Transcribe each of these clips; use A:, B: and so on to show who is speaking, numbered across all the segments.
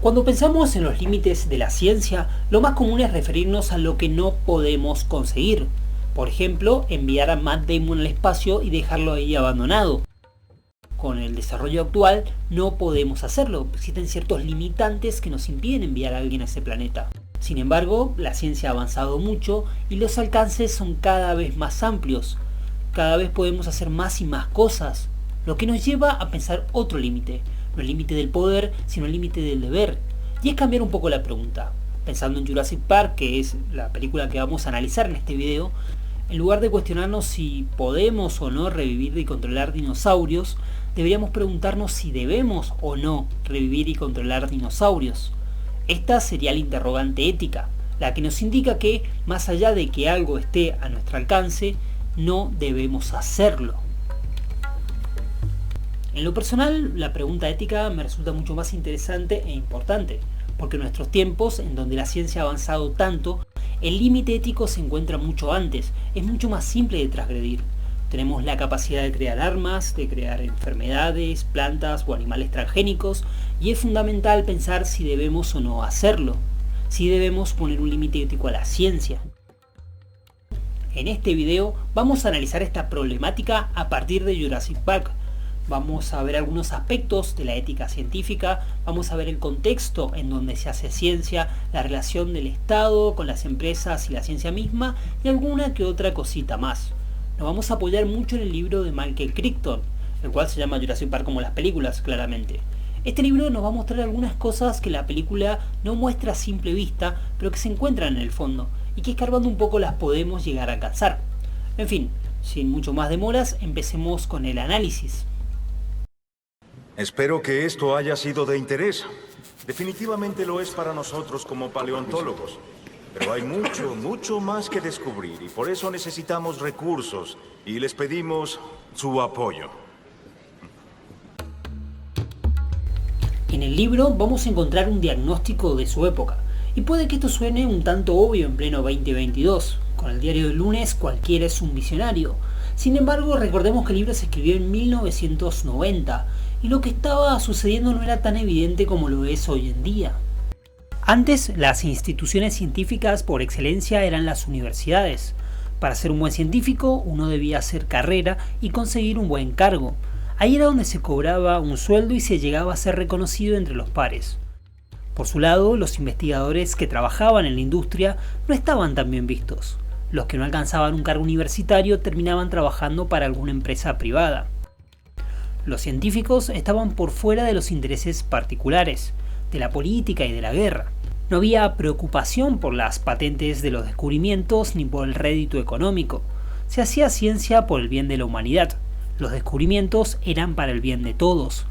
A: Cuando pensamos en los límites de la ciencia, lo más común es referirnos a lo que no podemos conseguir. Por ejemplo, enviar a Matt Damon al espacio y dejarlo ahí abandonado. Con el desarrollo actual no podemos hacerlo, existen ciertos limitantes que nos impiden enviar a alguien a ese planeta. Sin embargo, la ciencia ha avanzado mucho y los alcances son cada vez más amplios. Cada vez podemos hacer más y más cosas, lo que nos lleva a pensar otro límite, no el límite del poder, sino el límite del deber. Y es cambiar un poco la pregunta. Pensando en Jurassic Park, que es la película que vamos a analizar en este video, en lugar de cuestionarnos si podemos o no revivir y controlar dinosaurios, deberíamos preguntarnos si debemos o no revivir y controlar dinosaurios. Esta sería la interrogante ética, la que nos indica que, más allá de que algo esté a nuestro alcance, no debemos hacerlo. En lo personal, la pregunta ética me resulta mucho más interesante e importante, porque en nuestros tiempos, en donde la ciencia ha avanzado tanto, el límite ético se encuentra mucho antes, es mucho más simple de transgredir. Tenemos la capacidad de crear armas, de crear enfermedades, plantas o animales transgénicos, y es fundamental pensar si debemos o no hacerlo, si debemos poner un límite ético a la ciencia. En este video vamos a analizar esta problemática a partir de Jurassic Park. Vamos a ver algunos aspectos de la ética científica, vamos a ver el contexto en donde se hace ciencia, la relación del Estado con las empresas y la ciencia misma, y alguna que otra cosita más. Nos vamos a apoyar mucho en el libro de Michael Crichton, el cual se llama Jurassic Park como las películas, claramente. Este libro nos va a mostrar algunas cosas que la película no muestra a simple vista, pero que se encuentran en el fondo, y que escarbando un poco las podemos llegar a alcanzar. En fin, sin mucho más demoras, empecemos con el análisis.
B: Espero que esto haya sido de interés. Definitivamente lo es para nosotros como paleontólogos. Pero hay mucho más que descubrir y por eso necesitamos recursos y les pedimos su apoyo.
A: En el libro vamos a encontrar un diagnóstico de su época, y puede que esto suene un tanto obvio en pleno 2022. Con el diario del lunes cualquiera es un visionario. Sin embargo, recordemos que el libro se escribió en 1990, y lo que estaba sucediendo no era tan evidente como lo es hoy en día. Antes, las instituciones científicas por excelencia eran las universidades. Para ser un buen científico, uno debía hacer carrera y conseguir un buen cargo. Ahí era donde se cobraba un sueldo y se llegaba a ser reconocido entre los pares. Por su lado, los investigadores que trabajaban en la industria no estaban tan bien vistos. Los que no alcanzaban un cargo universitario terminaban trabajando para alguna empresa privada. Los científicos estaban por fuera de los intereses particulares, de la política y de la guerra. No había preocupación por las patentes de los descubrimientos ni por el rédito económico. Se hacía ciencia por el bien de la humanidad. Los descubrimientos eran para el bien de todos.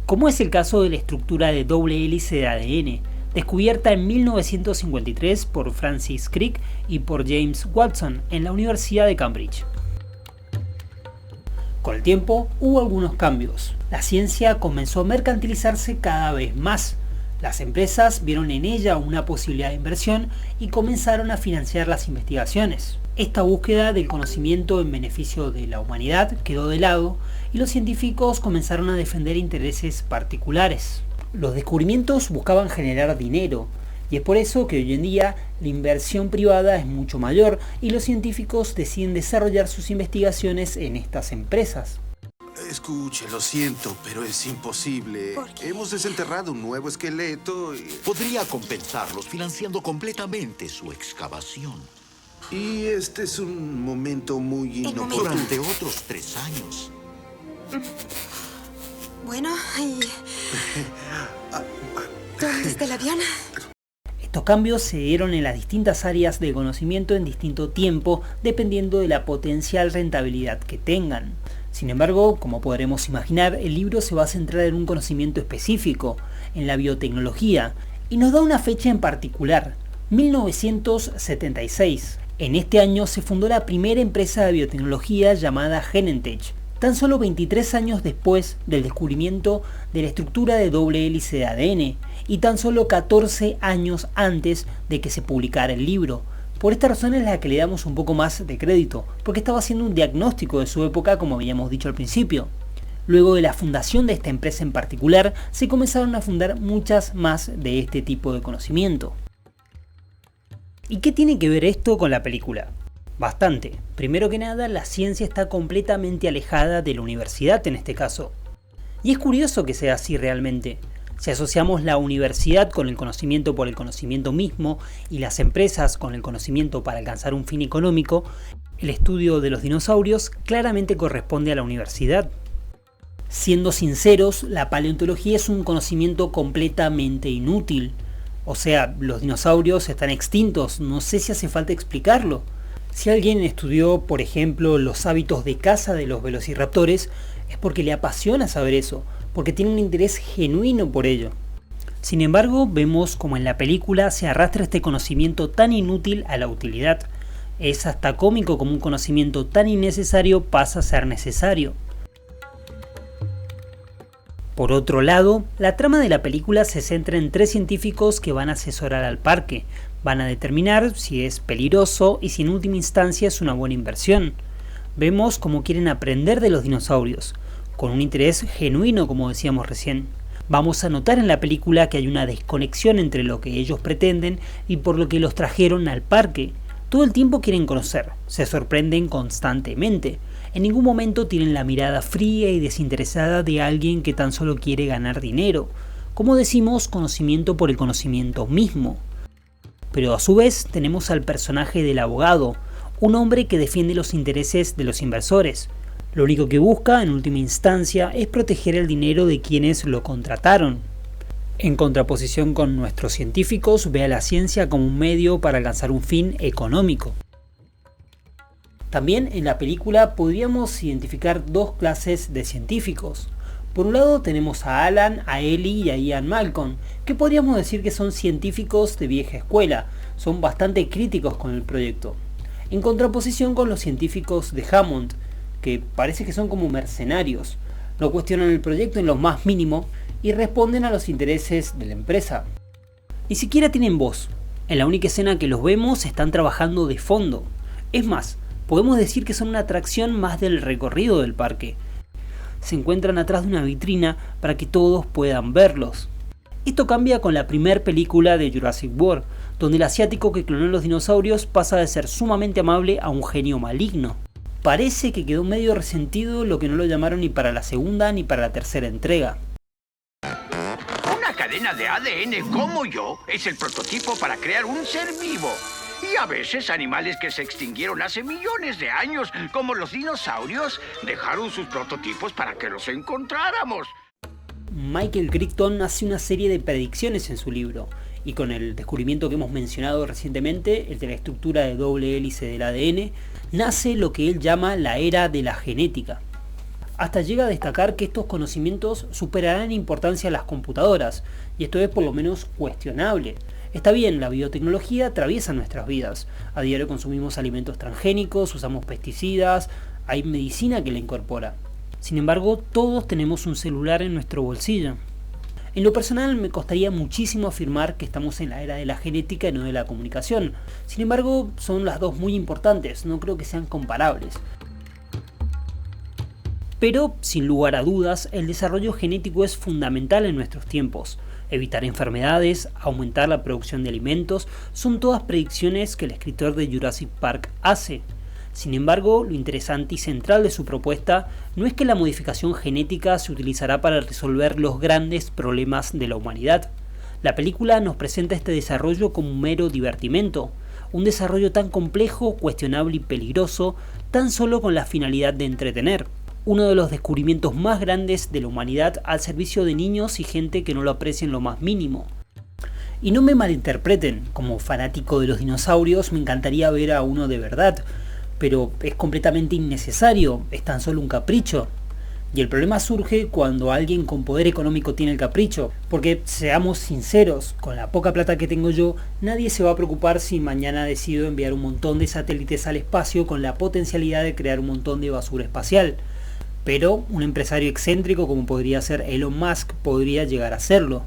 A: Como es el caso de la estructura de doble hélice de ADN, descubierta en 1953 por Francis Crick y por James Watson en la Universidad de Cambridge. Con el tiempo hubo algunos cambios. La ciencia comenzó a mercantilizarse cada vez más. Las empresas vieron en ella una posibilidad de inversión y comenzaron a financiar las investigaciones. Esta búsqueda del conocimiento en beneficio de la humanidad quedó de lado y los científicos comenzaron a defender intereses particulares. Los descubrimientos buscaban generar dinero y es por eso que hoy en día la inversión privada es mucho mayor y los científicos deciden desarrollar sus investigaciones en estas empresas.
C: Escuche, lo siento, pero es imposible. Hemos desenterrado un nuevo esqueleto y...
D: Podría compensarlos financiando completamente su excavación.
C: Y este es un momento muy inoportuno.
D: Durante otros 3 años.
E: Bueno, ¿y dónde está el avión?
A: Estos cambios se dieron en las distintas áreas de conocimiento en distinto tiempo, dependiendo de la potencial rentabilidad que tengan. Sin embargo, como podremos imaginar, el libro se va a centrar en un conocimiento específico, en la biotecnología, y nos da una fecha en particular, 1976. En este año se fundó la primera empresa de biotecnología llamada Genentech, tan solo 23 años después del descubrimiento de la estructura de doble hélice de ADN, y tan solo 14 años antes de que se publicara el libro. Por esta razón es la que le damos un poco más de crédito, porque estaba haciendo un diagnóstico de su época como habíamos dicho al principio. Luego de la fundación de esta empresa en particular, se comenzaron a fundar muchas más de este tipo de conocimiento. ¿Y qué tiene que ver esto con la película? Bastante. Primero que nada, la ciencia está completamente alejada de la universidad en este caso. Y es curioso que sea así realmente. Si asociamos la universidad con el conocimiento por el conocimiento mismo y las empresas con el conocimiento para alcanzar un fin económico, el estudio de los dinosaurios claramente corresponde a la universidad. Siendo sinceros, la paleontología es un conocimiento completamente inútil. O sea, los dinosaurios están extintos, no sé si hace falta explicarlo. Si alguien estudió, por ejemplo, los hábitos de caza de los velociraptores, es porque le apasiona saber eso, porque tiene un interés genuino por ello. Sin embargo, vemos como en la película se arrastra este conocimiento tan inútil a la utilidad. Es hasta cómico como un conocimiento tan innecesario pasa a ser necesario. Por otro lado, la trama de la película se centra en 3 científicos que van a asesorar al parque, van a determinar si es peligroso y si en última instancia es una buena inversión. Vemos cómo quieren aprender de los dinosaurios, con un interés genuino como decíamos recién. Vamos a notar en la película que hay una desconexión entre lo que ellos pretenden y por lo que los trajeron al parque. Todo el tiempo quieren conocer, se sorprenden constantemente. En ningún momento tienen la mirada fría y desinteresada de alguien que tan solo quiere ganar dinero. Como decimos, conocimiento por el conocimiento mismo. Pero a su vez tenemos al personaje del abogado, un hombre que defiende los intereses de los inversores. Lo único que busca, en última instancia, es proteger el dinero de quienes lo contrataron. En contraposición con nuestros científicos, ve a la ciencia como un medio para alcanzar un fin económico. También en la película podríamos identificar 2 clases de científicos. Por un lado tenemos a Alan, a Ellie y a Ian Malcolm, que podríamos decir que son científicos de vieja escuela, son bastante críticos con el proyecto. En contraposición con los científicos de Hammond, que parece que son como mercenarios, no cuestionan el proyecto en lo más mínimo y responden a los intereses de la empresa. Ni siquiera tienen voz. En la única escena que los vemos están trabajando de fondo. Es más, podemos decir que son una atracción más del recorrido del parque. Se encuentran atrás de una vitrina para que todos puedan verlos. Esto cambia con la primera película de Jurassic World, donde el asiático que clonó los dinosaurios pasa de ser sumamente amable a un genio maligno. Parece que quedó medio resentido lo que no lo llamaron ni para la segunda ni para la tercera entrega.
F: Una cadena de ADN como yo es el prototipo para crear un ser vivo. Y a veces animales que se extinguieron hace millones de años, como los dinosaurios, dejaron sus prototipos para que los encontráramos.
A: Michael Crichton hace una serie de predicciones en su libro, y con el descubrimiento que hemos mencionado recientemente, el de la estructura de doble hélice del ADN, nace lo que él llama la era de la genética. Hasta llega a destacar que estos conocimientos superarán en importancia a las computadoras, y esto es por lo menos cuestionable. Está bien, la biotecnología atraviesa nuestras vidas. A diario consumimos alimentos transgénicos, usamos pesticidas, hay medicina que la incorpora. Sin embargo, todos tenemos un celular en nuestro bolsillo. En lo personal me costaría muchísimo afirmar que estamos en la era de la genética y no de la comunicación. Sin embargo, son las dos muy importantes, no creo que sean comparables. Pero, sin lugar a dudas, el desarrollo genético es fundamental en nuestros tiempos. Evitar enfermedades, aumentar la producción de alimentos, son todas predicciones que el escritor de Jurassic Park hace. Sin embargo, lo interesante y central de su propuesta no es que la modificación genética se utilizará para resolver los grandes problemas de la humanidad. La película nos presenta este desarrollo como un mero divertimento, un desarrollo tan complejo, cuestionable y peligroso, tan solo con la finalidad de entretener. Uno de los descubrimientos más grandes de la humanidad al servicio de niños y gente que no lo aprecia en lo más mínimo. Y no me malinterpreten, como fanático de los dinosaurios me encantaría ver a uno de verdad, pero es completamente innecesario, es tan solo un capricho. Y el problema surge cuando alguien con poder económico tiene el capricho, porque seamos sinceros, con la poca plata que tengo yo, nadie se va a preocupar si mañana decido enviar un montón de satélites al espacio con la potencialidad de crear un montón de basura espacial. Pero un empresario excéntrico como podría ser Elon Musk podría llegar a serlo.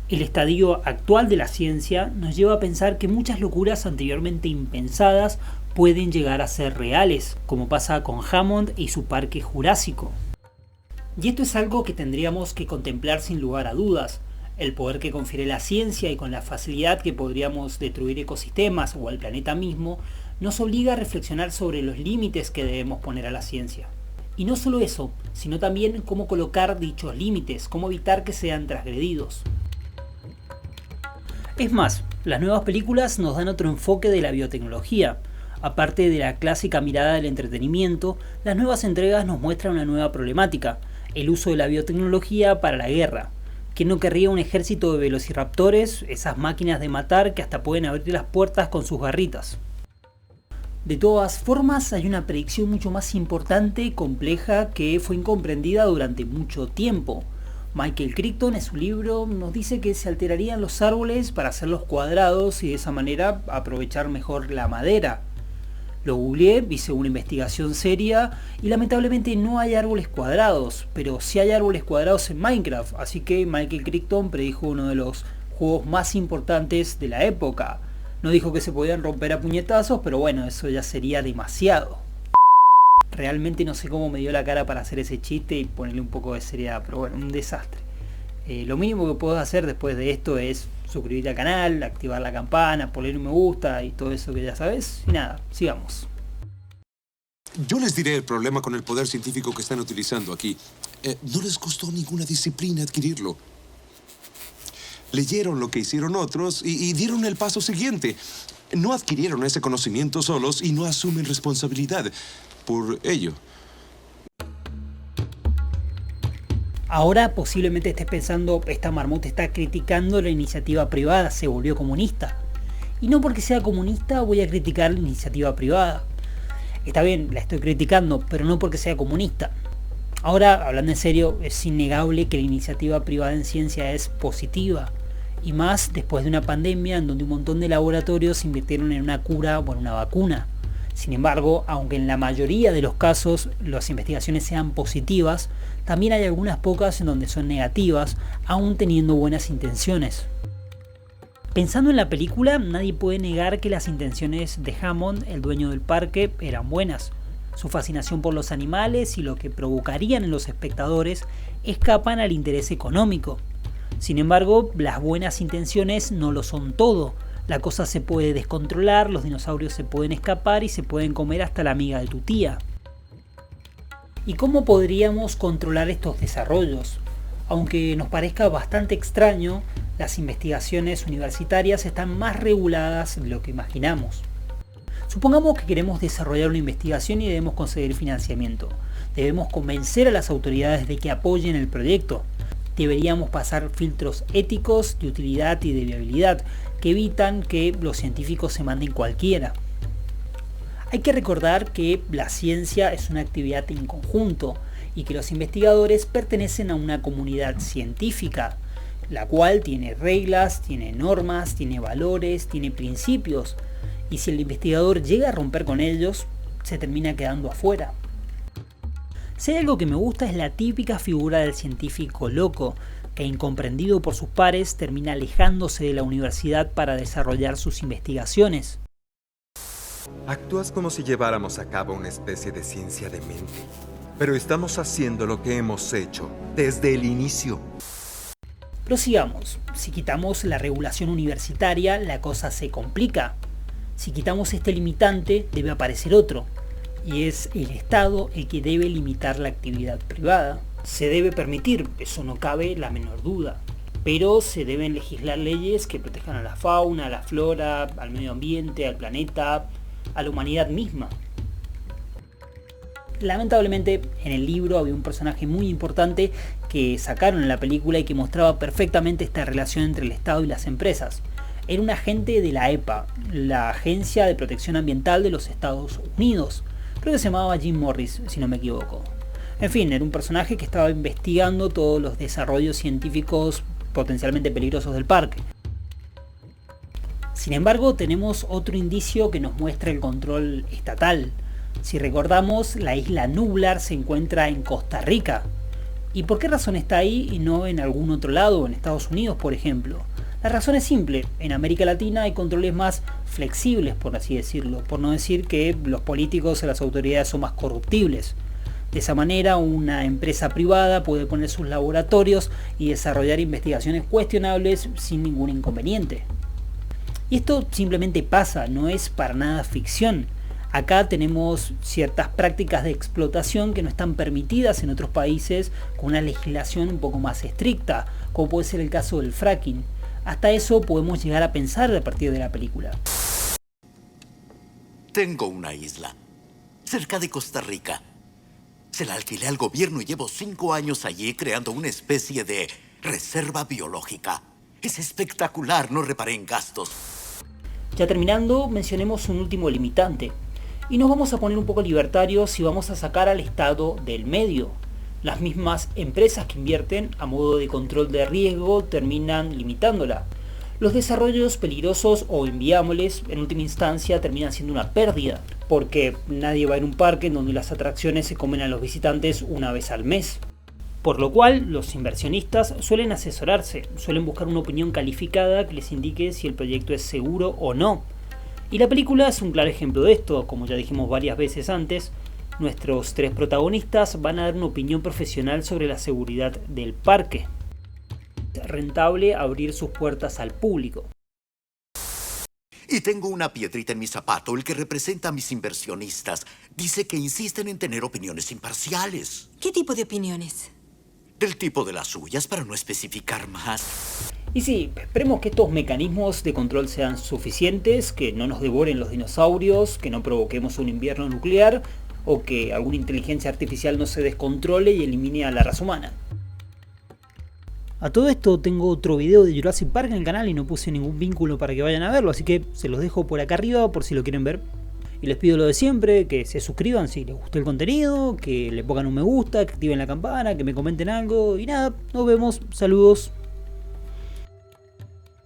A: El estadio actual de la ciencia nos lleva a pensar que muchas locuras anteriormente impensadas pueden llegar a ser reales, como pasa con Hammond y su parque jurásico. Y esto es algo que tendríamos que contemplar sin lugar a dudas. El poder que confiere la ciencia y con la facilidad que podríamos destruir ecosistemas o al planeta mismo, nos obliga a reflexionar sobre los límites que debemos poner a la ciencia. Y no solo eso, sino también cómo colocar dichos límites, cómo evitar que sean transgredidos. Es más, las nuevas películas nos dan otro enfoque de la biotecnología. Aparte de la clásica mirada del entretenimiento, las nuevas entregas nos muestran una nueva problemática, el uso de la biotecnología para la guerra. ¿Quién no querría un ejército de velociraptores, esas máquinas de matar que hasta pueden abrir las puertas con sus garritas? De todas formas, hay una predicción mucho más importante y compleja que fue incomprendida durante mucho tiempo. Michael Crichton en su libro nos dice que se alterarían los árboles para hacerlos cuadrados y de esa manera aprovechar mejor la madera. Lo googleé, hice una investigación seria y lamentablemente no hay árboles cuadrados, pero sí hay árboles cuadrados en Minecraft, así que Michael Crichton predijo uno de los juegos más importantes de la época. No dijo que se podían romper a puñetazos, pero bueno, eso ya sería demasiado. Realmente no sé cómo me dio la cara para hacer ese chiste y ponerle un poco de seriedad, pero bueno, un desastre. Lo mínimo que puedo hacer después de esto es suscribirte al canal, activar la campana, poner un me gusta y todo eso que ya sabes. Y nada, sigamos.
C: Yo les diré el problema con el poder científico que están utilizando aquí. No les costó ninguna disciplina adquirirlo. Leyeron lo que hicieron otros y dieron el paso siguiente. No adquirieron ese conocimiento solos y no asumen responsabilidad por ello.
A: Ahora posiblemente estés pensando, esta marmota está criticando la iniciativa privada, se volvió comunista. Y no porque sea comunista voy a criticar la iniciativa privada. Está bien, la estoy criticando, pero no porque sea comunista. Ahora, hablando en serio, es innegable que la iniciativa privada en ciencia es positiva. Y más después de una pandemia en donde un montón de laboratorios invirtieron en una cura o en una vacuna. Sin embargo, aunque en la mayoría de los casos las investigaciones sean positivas, también hay algunas pocas en donde son negativas, aún teniendo buenas intenciones. Pensando en la película, nadie puede negar que las intenciones de Hammond, el dueño del parque, eran buenas. Su fascinación por los animales y lo que provocarían en los espectadores escapan al interés económico. Sin embargo, las buenas intenciones no lo son todo. La cosa se puede descontrolar, los dinosaurios se pueden escapar y se pueden comer hasta la amiga de tu tía. ¿Y cómo podríamos controlar estos desarrollos? Aunque nos parezca bastante extraño, las investigaciones universitarias están más reguladas de lo que imaginamos. Supongamos que queremos desarrollar una investigación y debemos conseguir financiamiento. Debemos convencer a las autoridades de que apoyen el proyecto. Deberíamos pasar filtros éticos, de utilidad y de viabilidad que evitan que los científicos se manden cualquiera. Hay que recordar que la ciencia es una actividad en conjunto y que los investigadores pertenecen a una comunidad científica, la cual tiene reglas, tiene normas, tiene valores, tiene principios, y si el investigador llega a romper con ellos, se termina quedando afuera. Si hay algo que me gusta es la típica figura del científico loco, que incomprendido por sus pares termina alejándose de la universidad para desarrollar sus investigaciones.
G: Actúas como si lleváramos a cabo una especie de ciencia de mente, pero estamos haciendo lo que hemos hecho desde el inicio.
A: Prosigamos. Si quitamos la regulación universitaria, la cosa se complica. Si quitamos este limitante, debe aparecer otro. Y es el Estado el que debe limitar la actividad privada. Se debe permitir, eso no cabe la menor duda. Pero se deben legislar leyes que protejan a la fauna, a la flora, al medio ambiente, al planeta, a la humanidad misma. Lamentablemente, en el libro había un personaje muy importante que sacaron en la película y que mostraba perfectamente esta relación entre el Estado y las empresas. Era un agente de la EPA, la Agencia de Protección Ambiental de los Estados Unidos. Creo que se llamaba Jim Morris, si no me equivoco. En fin, era un personaje que estaba investigando todos los desarrollos científicos potencialmente peligrosos del parque. Sin embargo, tenemos otro indicio que nos muestra el control estatal. Si recordamos, la isla Nublar se encuentra en Costa Rica. ¿Y por qué razón está ahí y no en algún otro lado, en Estados Unidos, por ejemplo? La razón es simple, en América Latina hay controles más flexibles, por así decirlo, por no decir que los políticos y las autoridades son más corruptibles. De esa manera, una empresa privada puede poner sus laboratorios y desarrollar investigaciones cuestionables sin ningún inconveniente. Y esto simplemente pasa, no es para nada ficción. Acá tenemos ciertas prácticas de explotación que no están permitidas en otros países con una legislación un poco más estricta, como puede ser el caso del fracking. Hasta eso podemos llegar a pensar a partir de la película.
D: Tengo una isla, cerca de Costa Rica. Se la alquilé al gobierno y llevo 5 años allí creando una especie de reserva biológica. Es espectacular, no reparé en gastos.
A: Ya terminando, mencionemos un último limitante. Y nos vamos a poner un poco libertarios y vamos a sacar al Estado del medio. Las mismas empresas que invierten a modo de control de riesgo terminan limitándola. Los desarrollos peligrosos o inviables en última instancia terminan siendo una pérdida, porque nadie va a ir a un parque en donde las atracciones se comen a los visitantes una vez al mes. Por lo cual, los inversionistas suelen asesorarse, suelen buscar una opinión calificada que les indique si el proyecto es seguro o no. Y la película es un claro ejemplo de esto, como ya dijimos varias veces antes. Nuestros 3 protagonistas van a dar una opinión profesional sobre la seguridad del parque. Es rentable abrir sus puertas al público.
D: Y tengo una piedrita en mi zapato, el que representa a mis inversionistas. Dice que insisten en tener opiniones imparciales.
E: ¿Qué tipo de opiniones?
D: Del tipo de las suyas, para no especificar más.
A: Y sí, esperemos que estos mecanismos de control sean suficientes, que no nos devoren los dinosaurios, que no provoquemos un invierno nuclear, o que alguna inteligencia artificial no se descontrole y elimine a la raza humana. A todo esto tengo otro video de Jurassic Park en el canal y no puse ningún vínculo para que vayan a verlo, así que se los dejo por acá arriba por si lo quieren ver. Y les pido lo de siempre, que se suscriban si les gustó el contenido, que le pongan un me gusta, que activen la campana, que me comenten algo y nada, nos vemos, saludos.